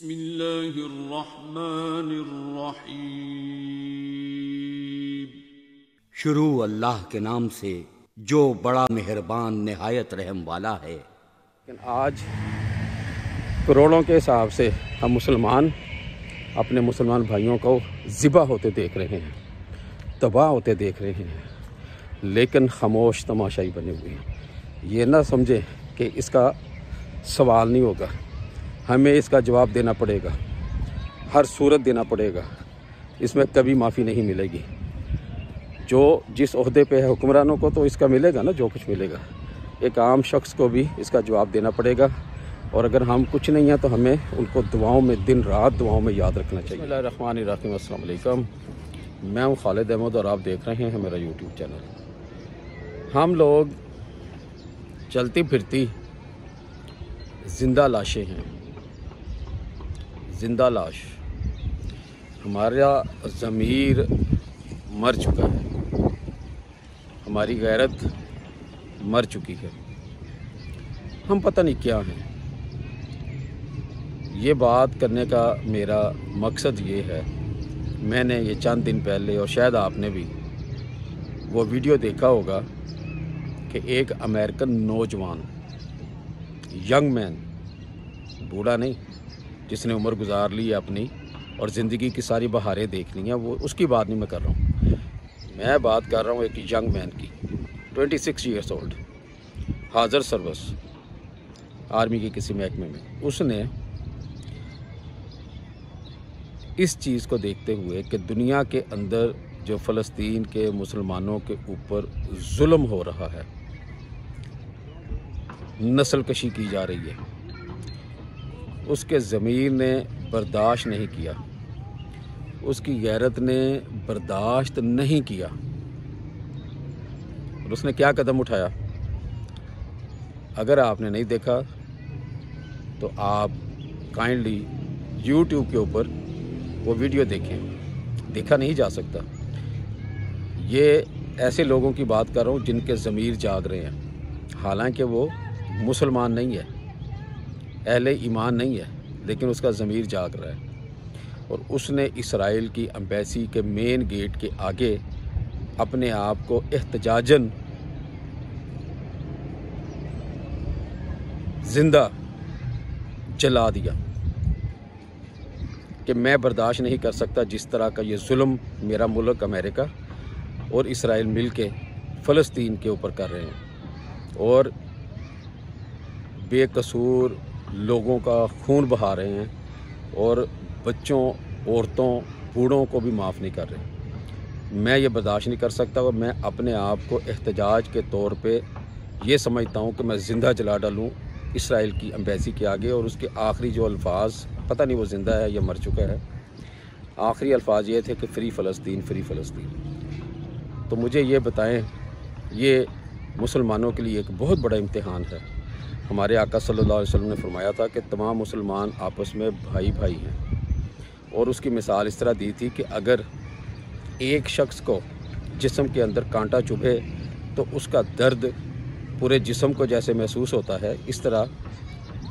बिस्मिल्लाहिर्रहमानिर्रहीम। शुरू अल्लाह के नाम से जो बड़ा मेहरबान निहायत रहम वाला है। लेकिन आज करोड़ों के हिसाब से हम मुसलमान अपने मुसलमान भाइयों को ज़िबा होते देख रहे हैं, तबाह होते देख रहे हैं, लेकिन खामोश तमाशाई बने हुए हैं। ये ना समझे कि इसका सवाल नहीं होगा, हमें इसका जवाब देना पड़ेगा, हर सूरत देना पड़ेगा, इसमें कभी माफ़ी नहीं मिलेगी। जो जिस ओहदे पे है हुक्मरानों को तो इसका मिलेगा ना, जो कुछ मिलेगा, एक आम शख्स को भी इसका जवाब देना पड़ेगा। और अगर हम कुछ नहीं हैं तो हमें उनको दुआओं में, दिन रात दुआओं में याद रखना चाहिए। बिस्मिल्लाहिर्रहमानिर्रहीम। अस्सलाम वालेकुम। मैं हूँ खालिद अहमद और आप देख रहे हैं मेरा यूट्यूब चैनल। हम लोग चलती फिरती ज़िंदा लाशें हैं, ज़िंदा लाश। हमारा ज़मीर मर चुका है, हमारी गैरत मर चुकी है, हम पता नहीं क्या हैं। ये बात करने का मेरा मकसद ये है, मैंने ये चंद दिन पहले, और शायद आपने भी वो वीडियो देखा होगा कि एक अमेरिकन नौजवान, यंग मैन, बूढ़ा नहीं, जिसने उम्र गुजार ली है अपनी और ज़िंदगी की सारी बहारें देख ली हैं, वो उसकी बात नहीं मैं कर रहा हूँ। मैं बात कर रहा हूँ एक यंग मैन की, 26 ईयर्स ओल्ड, हाज़र सर्विस, आर्मी के किसी महकमे में। उसने इस चीज़ को देखते हुए कि दुनिया के अंदर जो फ़लस्तीन के मुसलमानों के ऊपर जुल्म हो रहा है, नस्ल कशी की जा रही है, उसके ज़मीर ने बर्दाश्त नहीं किया, उसकी गैरत ने बर्दाश्त नहीं किया, और उसने क्या कदम उठाया। अगर आपने नहीं देखा तो आप काइंडली YouTube के ऊपर वो वीडियो देखें, देखा नहीं जा सकता। ये ऐसे लोगों की बात कर रहा हूँ जिनके ज़मीर जाग रहे हैं, हालांकि वो मुसलमान नहीं है, अहले ईमान नहीं है, लेकिन उसका ज़मीर जाग रहा है। और उसने इसराइल की एम्बेसी के मेन गेट के आगे अपने आप को एहतजाजन ज़िंदा जला दिया कि मैं बर्दाश्त नहीं कर सकता जिस तरह का ये जुल्म मेरा मुल्क अमेरिका और इसराइल मिल के फ़लस्तीन के ऊपर कर रहे हैं, और बेकसूर लोगों का खून बहा रहे हैं, और बच्चों, औरतों, बूढ़ों को भी माफ़ नहीं कर रहे। मैं ये बर्दाश्त नहीं कर सकता, और मैं अपने आप को एहतजाज के तौर पे ये समझता हूँ कि मैं ज़िंदा जला डालूँ इसराइल की एम्बेसी के आगे। और उसके आखिरी जो अल्फाज, पता नहीं वो ज़िंदा है या मर चुका है, आखिरी अल्फाज ये थे कि फ्री फ़लस्तीन, फ्री फ़लस्तीन। तो मुझे ये बताएं, ये मुसलमानों के लिए एक बहुत बड़ा इम्तिहान है। हमारे आका सल्लल्लाहु अलैहि वसल्लम ने फरमाया था कि तमाम मुसलमान आपस में भाई भाई हैं, और उसकी मिसाल इस तरह दी थी कि अगर एक शख्स को जिस्म के अंदर कांटा चुभे तो उसका दर्द पूरे जिस्म को जैसे महसूस होता है, इस तरह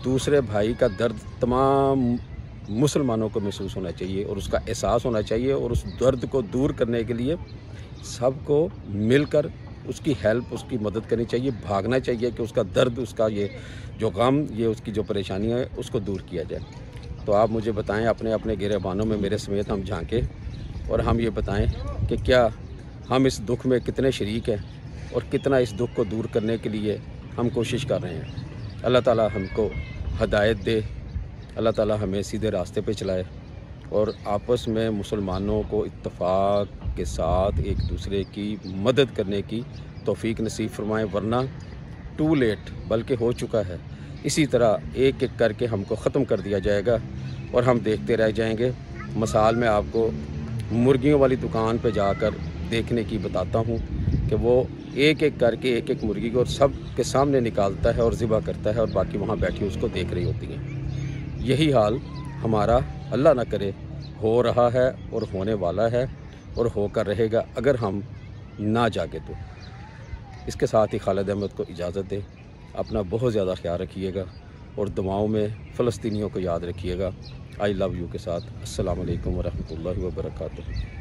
दूसरे भाई का दर्द तमाम मुसलमानों को महसूस होना चाहिए और उसका एहसास होना चाहिए। और उस दर्द को दूर करने के लिए सबको मिलकर उसकी हेल्प, उसकी मदद करनी चाहिए, भागना चाहिए कि उसका दर्द, उसका ये जो गम, ये उसकी जो परेशानी है, उसको दूर किया जाए। तो आप मुझे बताएं, अपने अपने गिरबानों में मेरे समेत हम झांकें और हम ये बताएं कि क्या हम इस दुख में कितने शरीक हैं और कितना इस दुख को दूर करने के लिए हम कोशिश कर रहे हैं। अल्लाह ताला हमको हदायत दे, अल्लाह ताला हमें सीधे रास्ते पे चलाए, और आपस में मुसलमानों को इत्तफाक के साथ एक दूसरे की मदद करने की तौफीक नसीब फरमाएँ, वरना टू लेट, बल्कि हो चुका है। इसी तरह एक एक करके हमको ख़त्म कर दिया जाएगा और हम देखते रह जाएंगे। मिसाल मैं आपको मुर्गियों वाली दुकान पे जाकर देखने की बताता हूँ कि वो एक एक करके एक एक मुर्गी को सब के सामने निकालता है और ज़िबा करता है, और बाकी वहाँ बैठी उसको देख रही होती हैं। यही हाल हमारा, अल्लाह ना करे, हो रहा है और होने वाला है और होकर रहेगा अगर हम ना जागे तो। इसके साथ ही खालिद अहमद को इजाज़त दें। अपना बहुत ज़्यादा ख्याल रखिएगा। और दुआओं में फ़लस्तीनियों को याद रखिएगा। आई लव यू के साथ अस्सलाम वालेकुम वरहमतुल्लाहि वबरकातुहू।